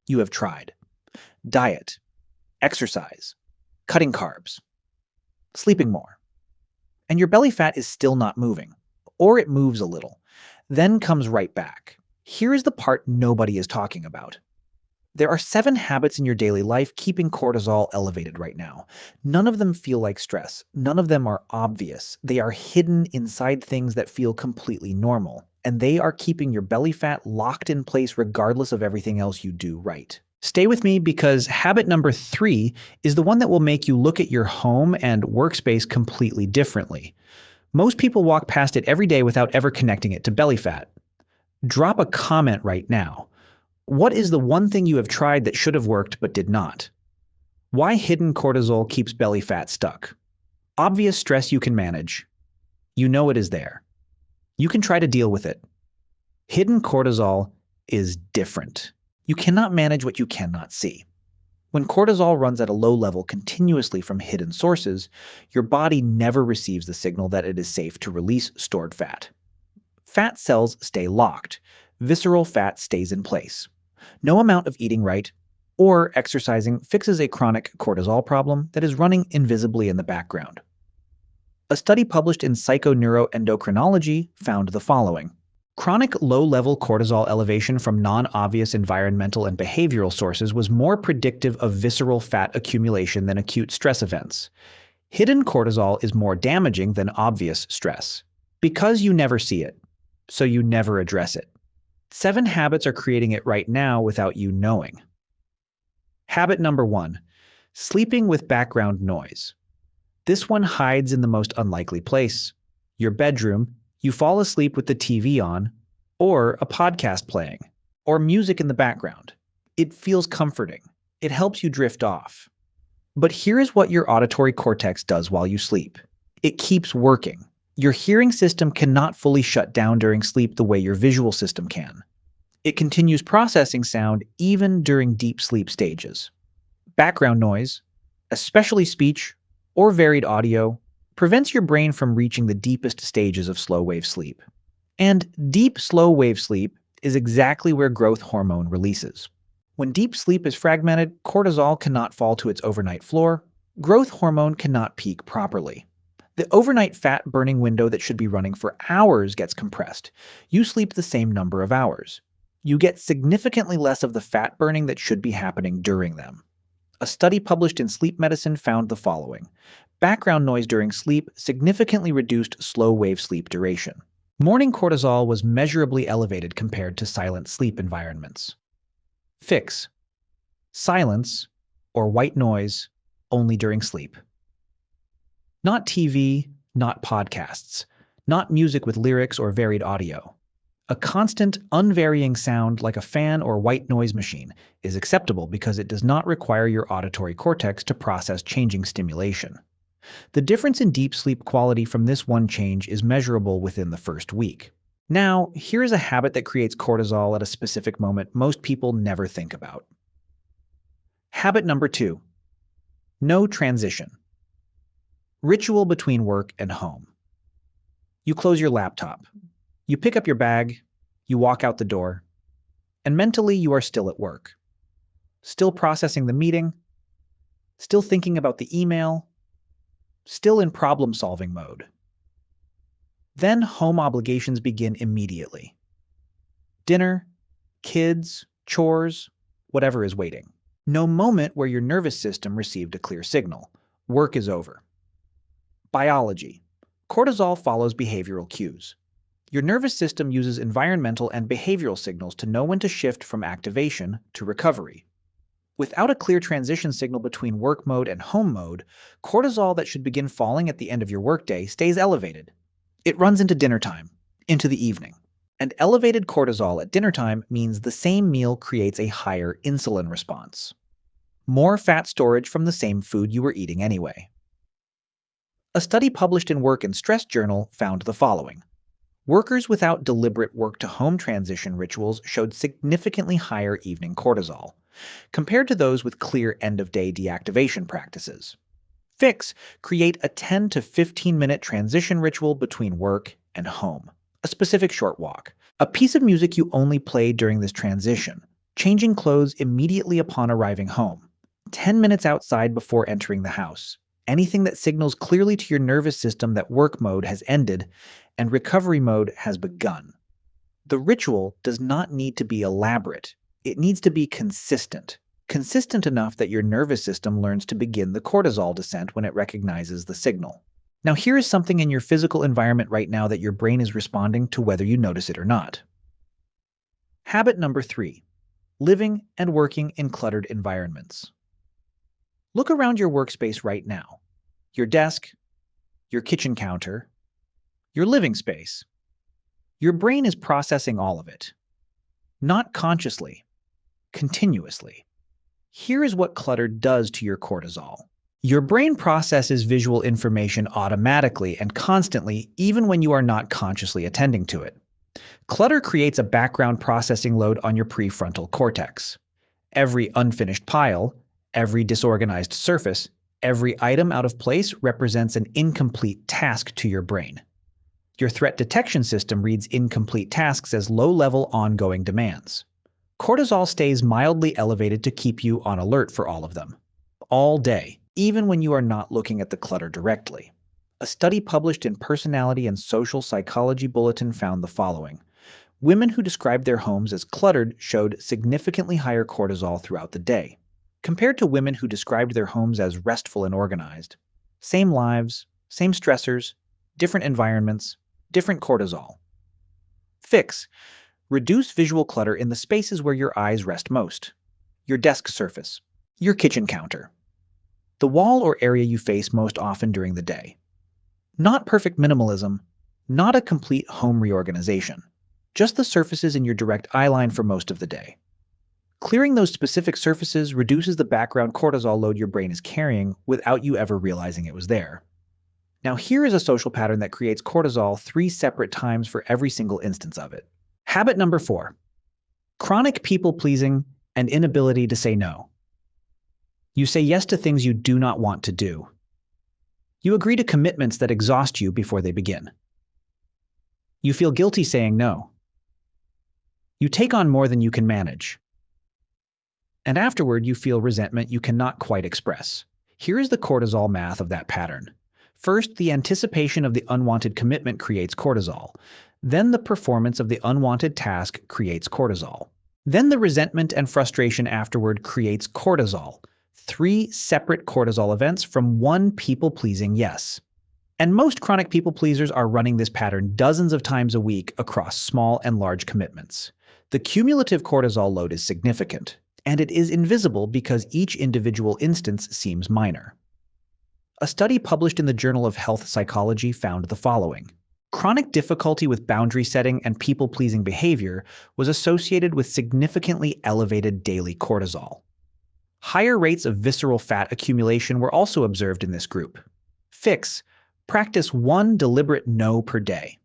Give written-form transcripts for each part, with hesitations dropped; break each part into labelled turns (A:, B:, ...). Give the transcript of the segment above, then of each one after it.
A: you have tried: diet, exercise, cutting carbs, sleeping more. And your belly fat is still not moving, or it moves a little, then comes right back. Here is the part nobody is talking about. There are 7 habits in your daily life keeping cortisol elevated right now. None of them feel like stress. None of them are obvious. They are hidden inside things that feel completely normal. And they are keeping your belly fat locked in place regardless of everything else you do right. Stay with me because habit number 3 is the one that will make you look at your home and workspace completely differently. Most people walk past it every day without ever connecting it to belly fat. Drop a comment right now. What is the one thing you have tried that should have worked but did not? Why hidden cortisol keeps belly fat stuck? Obvious stress you can manage. You know it is there. You can try to deal with it. Hidden cortisol is different. You cannot manage what you cannot see. When cortisol runs at a low level continuously from hidden sources, your body never receives the signal that it is safe to release stored fat. Fat cells stay locked. Visceral fat stays in place. No amount of eating right or exercising fixes a chronic cortisol problem that is running invisibly in the background. A study published in Psychoneuroendocrinology found the following. Chronic low-level cortisol elevation from non-obvious environmental and behavioral sources was more predictive of visceral fat accumulation than acute stress events. Hidden cortisol is more damaging than obvious stress, because you never see it, so you never address it. 7 habits are creating it right now without you knowing. Habit number 1, sleeping with background noise. This one hides in the most unlikely place. Your bedroom. You fall asleep with the TV on, or a podcast playing, or music in the background. It feels comforting. It helps you drift off. But here is what your auditory cortex does while you sleep. It keeps working. Your hearing system cannot fully shut down during sleep the way your visual system can. It continues processing sound even during deep sleep stages. Background noise, especially speech or varied audio, prevents your brain from reaching the deepest stages of slow-wave sleep. And deep slow-wave sleep is exactly where growth hormone releases. When deep sleep is fragmented, cortisol cannot fall to its overnight floor, growth hormone cannot peak properly. The overnight fat-burning window that should be running for hours gets compressed. You sleep the same number of hours. You get significantly less of the fat burning that should be happening during them. A study published in Sleep Medicine found the following. Background noise during sleep significantly reduced slow-wave sleep duration. Morning cortisol was measurably elevated compared to silent sleep environments. Fix: silence, or white noise, only during sleep. Not TV, not podcasts, not music with lyrics or varied audio. A constant, unvarying sound like a fan or white noise machine is acceptable because it does not require your auditory cortex to process changing stimulation. The difference in deep sleep quality from this one change is measurable within the first week. Now, here is a habit that creates cortisol at a specific moment most people never think about. Habit number 2. No transition. Ritual between work and home. You close your laptop. You pick up your bag. You walk out the door. And mentally, you are still at work. Still processing the meeting. Still thinking about the email. Still in problem-solving mode. Then home obligations begin immediately. Dinner, kids, chores, whatever is waiting. No moment where your nervous system received a clear signal. Work is over. Biology. Cortisol follows behavioral cues. Your nervous system uses environmental and behavioral signals to know when to shift from activation to recovery. Without a clear transition signal between work mode and home mode, cortisol that should begin falling at the end of your workday stays elevated. It runs into dinner time, into the evening. And elevated cortisol at dinner time means the same meal creates a higher insulin response. More fat storage from the same food you were eating anyway. A study published in Work and Stress Journal found the following. Workers without deliberate work-to-home transition rituals showed significantly higher evening cortisol, compared to those with clear end-of-day deactivation practices. Fix: create a 10 to 15-minute transition ritual between work and home. A specific short walk. A piece of music you only play during this transition. Changing clothes immediately upon arriving home, 10 minutes outside before entering the house. Anything that signals clearly to your nervous system that work mode has ended and recovery mode has begun. The ritual does not need to be elaborate. It needs to be consistent. Consistent enough that your nervous system learns to begin the cortisol descent when it recognizes the signal. Now, here is something in your physical environment right now that your brain is responding to whether you notice it or not. Habit number 3. Living and working in cluttered environments. Look around your workspace right now. Your desk, your kitchen counter, your living space. Your brain is processing all of it. Not consciously, continuously. Here is what cluttered does to your cortisol. Your brain processes visual information automatically and constantly, even when you are not consciously attending to it. Clutter creates a background processing load on your prefrontal cortex. Every unfinished pile, every disorganized surface, every item out of place represents an incomplete task to your brain. Your threat detection system reads incomplete tasks as low-level ongoing demands. Cortisol stays mildly elevated to keep you on alert for all of them, all day, even when you are not looking at the clutter directly. A study published in Personality and Social Psychology Bulletin found the following. Women who described their homes as cluttered showed significantly higher cortisol throughout the day, compared to women who described their homes as restful and organized. Same lives, same stressors, different environments, different cortisol. Fix. Reduce visual clutter in the spaces where your eyes rest most. Your desk surface, your kitchen counter, the wall or area you face most often during the day. Not perfect minimalism, not a complete home reorganization, just the surfaces in your direct eye line for most of the day. Clearing those specific surfaces reduces the background cortisol load your brain is carrying without you ever realizing it was there. Now here is a social pattern that creates cortisol 3 separate times for every single instance of it. Habit number 4. Chronic people-pleasing and inability to say no. You say yes to things you do not want to do. You agree to commitments that exhaust you before they begin. You feel guilty saying no. You take on more than you can manage. And afterward, you feel resentment you cannot quite express. Here is the cortisol math of that pattern. First, the anticipation of the unwanted commitment creates cortisol. Then the performance of the unwanted task creates cortisol. Then the resentment and frustration afterward creates cortisol. 3 separate cortisol events from one people-pleasing yes. And most chronic people-pleasers are running this pattern dozens of times a week across small and large commitments. The cumulative cortisol load is significant, and it is invisible because each individual instance seems minor. A study published in the Journal of Health Psychology found the following. Chronic difficulty with boundary setting and people-pleasing behavior was associated with significantly elevated daily cortisol. Higher rates of visceral fat accumulation were also observed in this group. Fix. Practice 1 deliberate no per day.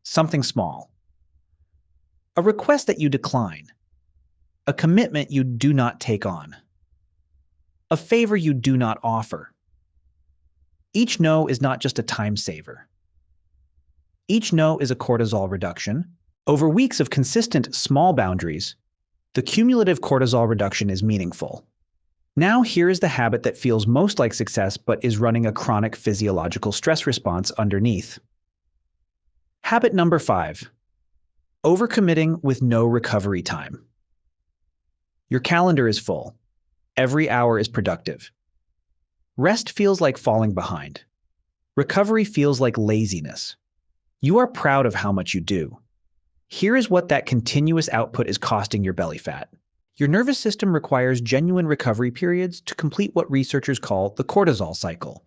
A: Something small. A request that you decline. A commitment you do not take on. A favor you do not offer. Each no is not just a time saver. Each no is a cortisol reduction. Over weeks of consistent small boundaries, the cumulative cortisol reduction is meaningful. Now here is the habit that feels most like success but is running a chronic physiological stress response underneath. Habit number 5. Overcommitting with no recovery time. Your calendar is full. Every hour is productive. Rest feels like falling behind. Recovery feels like laziness. You are proud of how much you do. Here is what that continuous output is costing your belly fat. Your nervous system requires genuine recovery periods to complete what researchers call the cortisol cycle.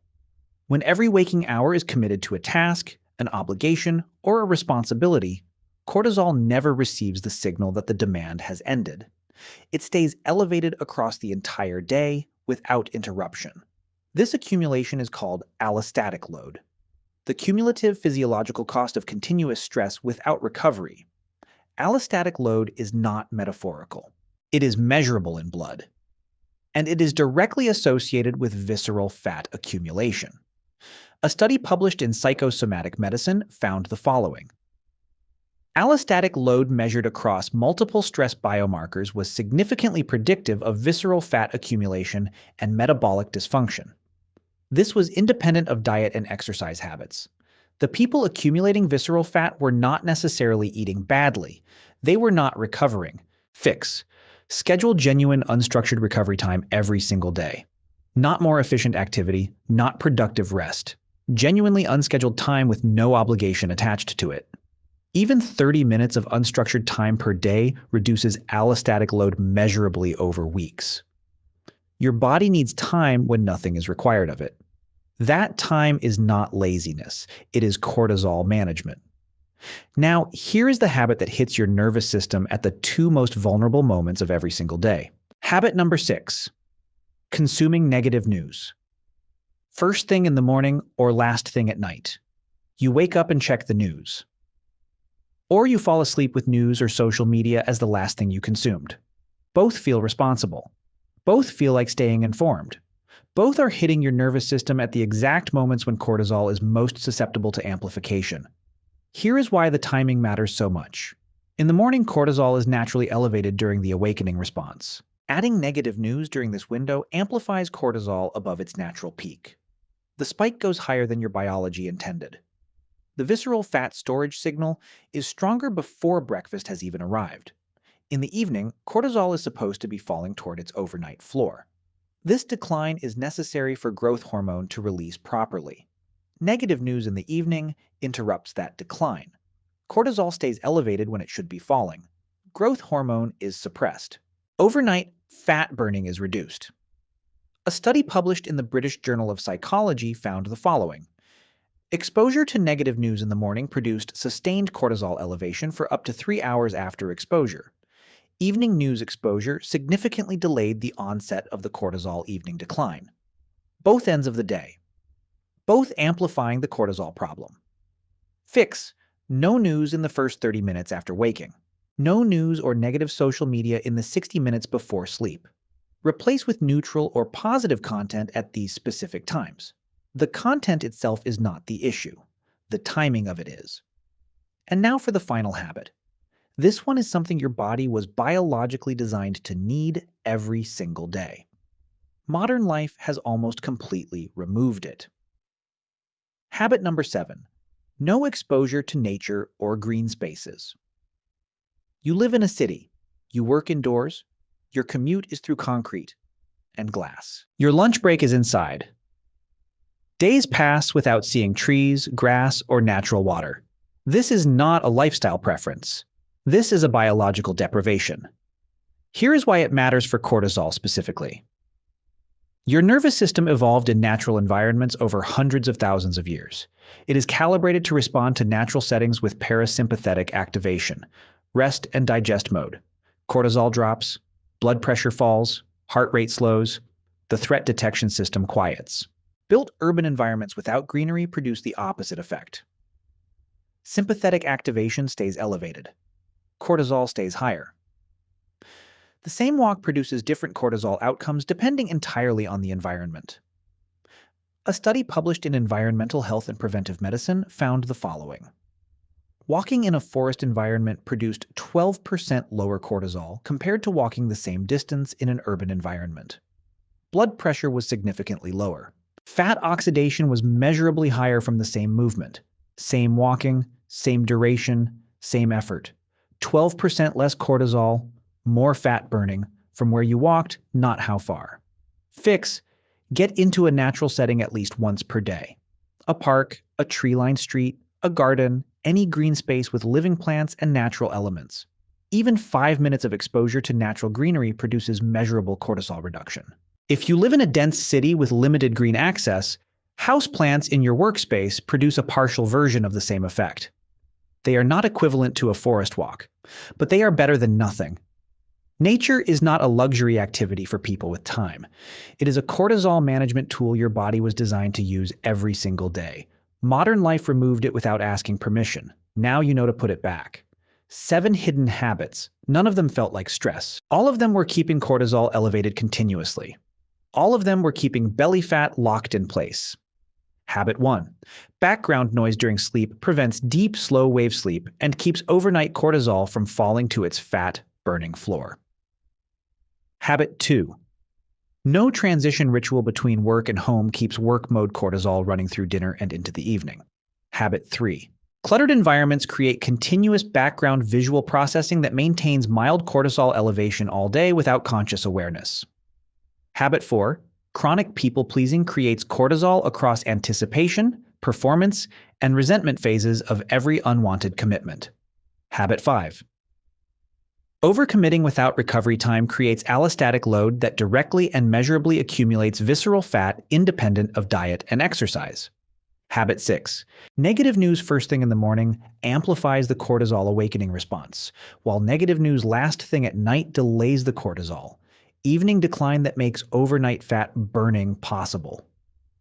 A: When every waking hour is committed to a task, an obligation, or a responsibility, cortisol never receives the signal that the demand has ended. It stays elevated across the entire day without interruption. This accumulation is called allostatic load, the cumulative physiological cost of continuous stress without recovery. Allostatic load is not metaphorical. It is measurable in blood, and it is directly associated with visceral fat accumulation. A study published in Psychosomatic Medicine found the following. Allostatic load measured across multiple stress biomarkers was significantly predictive of visceral fat accumulation and metabolic dysfunction. This was independent of diet and exercise habits. The people accumulating visceral fat were not necessarily eating badly. They were not recovering. Fix. Schedule genuine unstructured recovery time every single day. Not more efficient activity, not productive rest. Genuinely unscheduled time with no obligation attached to it. Even 30 minutes of unstructured time per day reduces allostatic load measurably over weeks. Your body needs time when nothing is required of it. That time is not laziness, it is cortisol management. Now, here is the habit that hits your nervous system at the two most vulnerable moments of every single day. Habit number 6. Consuming negative news. First thing in the morning or last thing at night. You wake up and check the news. Or you fall asleep with news or social media as the last thing you consumed. Both feel responsible. Both feel like staying informed. Both are hitting your nervous system at the exact moments when cortisol is most susceptible to amplification. Here is why the timing matters so much. In the morning, cortisol is naturally elevated during the awakening response. Adding negative news during this window amplifies cortisol above its natural peak. The spike goes higher than your biology intended. The visceral fat storage signal is stronger before breakfast has even arrived. In the evening, cortisol is supposed to be falling toward its overnight floor. This decline is necessary for growth hormone to release properly. Negative news in the evening interrupts that decline. Cortisol stays elevated when it should be falling. Growth hormone is suppressed. Overnight, fat burning is reduced. A study published in the British Journal of Psychology found the following. Exposure to negative news in the morning produced sustained cortisol elevation for up to 3 hours after exposure. Evening news exposure significantly delayed the onset of the cortisol evening decline. Both ends of the day. Both amplifying the cortisol problem. Fix. No news in the first 30 minutes after waking. No news or negative social media in the 60 minutes before sleep. Replace with neutral or positive content at these specific times. The content itself is not the issue. The timing of it is. And now for the final habit. This one is something your body was biologically designed to need every single day. Modern life has almost completely removed it. Habit number 7. No exposure to nature or green spaces. You live in a city. You work indoors. Your commute is through concrete and glass. Your lunch break is inside. Days pass without seeing trees, grass, or natural water. This is not a lifestyle preference. This is a biological deprivation. Here is why it matters for cortisol specifically. Your nervous system evolved in natural environments over hundreds of thousands of years. It is calibrated to respond to natural settings with parasympathetic activation, rest and digest mode. Cortisol drops, blood pressure falls, heart rate slows, the threat detection system quiets. Built urban environments without greenery produce the opposite effect. Sympathetic activation stays elevated. Cortisol stays higher. The same walk produces different cortisol outcomes depending entirely on the environment. A study published in Environmental Health and Preventive Medicine found the following. Walking in a forest environment produced 12% lower cortisol compared to walking the same distance in an urban environment. Blood pressure was significantly lower. Fat oxidation was measurably higher from the same movement. Same walking, same duration, same effort. 12% less cortisol, more fat burning from where you walked, not how far. Fix. Get into a natural setting at least once per day. A park, a tree-lined street, a garden, any green space with living plants and natural elements. Even 5 minutes of exposure to natural greenery produces measurable cortisol reduction. If you live in a dense city with limited green access, houseplants in your workspace produce a partial version of the same effect. They are not equivalent to a forest walk, but they are better than nothing. Nature is not a luxury activity for people with time. It is a cortisol management tool your body was designed to use every single day. Modern life removed it without asking permission. Now you know to put it back. 7 hidden habits. None of them felt like stress. All of them were keeping cortisol elevated continuously. All of them were keeping belly fat locked in place. Habit 1. Background noise during sleep prevents deep, slow-wave sleep and keeps overnight cortisol from falling to its fat-burning floor. Habit 2. No transition ritual between work and home keeps work mode cortisol running through dinner and into the evening. Habit 3. Cluttered environments create continuous background visual processing that maintains mild cortisol elevation all day without conscious awareness. Habit 4. Chronic people-pleasing creates cortisol across anticipation, performance, and resentment phases of every unwanted commitment. Habit 5. Overcommitting without recovery time creates allostatic load that directly and measurably accumulates visceral fat independent of diet and exercise. Habit 6. Negative news first thing in the morning amplifies the cortisol awakening response, while negative news last thing at night delays the cortisol. Evening decline that makes overnight fat burning possible.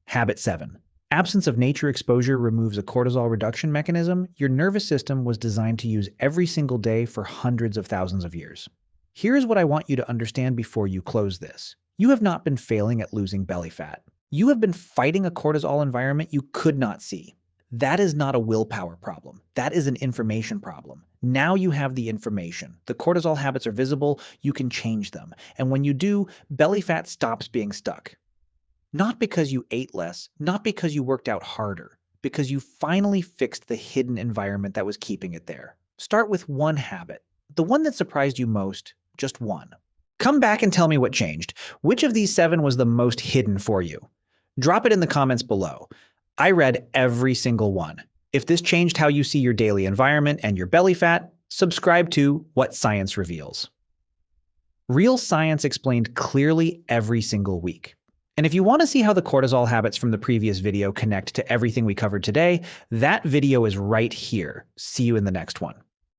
A: Habit 7. Absence of nature exposure removes a cortisol reduction mechanism your nervous system was designed to use every single day for hundreds of thousands of years. Here's what I want you to understand before you close this. You have not been failing at losing belly fat. You have been fighting a cortisol environment you could not see. That is not a willpower problem. That is an information problem. Now you have the information. The cortisol habits are visible. You can change them. And when you do, belly fat stops being stuck. Not because you ate less, not because you worked out harder, because you finally fixed the hidden environment that was keeping it there. Start with one habit. The one that surprised you most, just one. Come back and tell me what changed. Which of these 7 was the most hidden for you? Drop it in the comments below. I read every single one. If this changed how you see your daily environment and your belly fat, subscribe to What Science Reveals. Real science explained clearly every single week. And if you want to see how the cortisol habits from the previous video connect to everything we covered today, that video is right here. See you in the next one.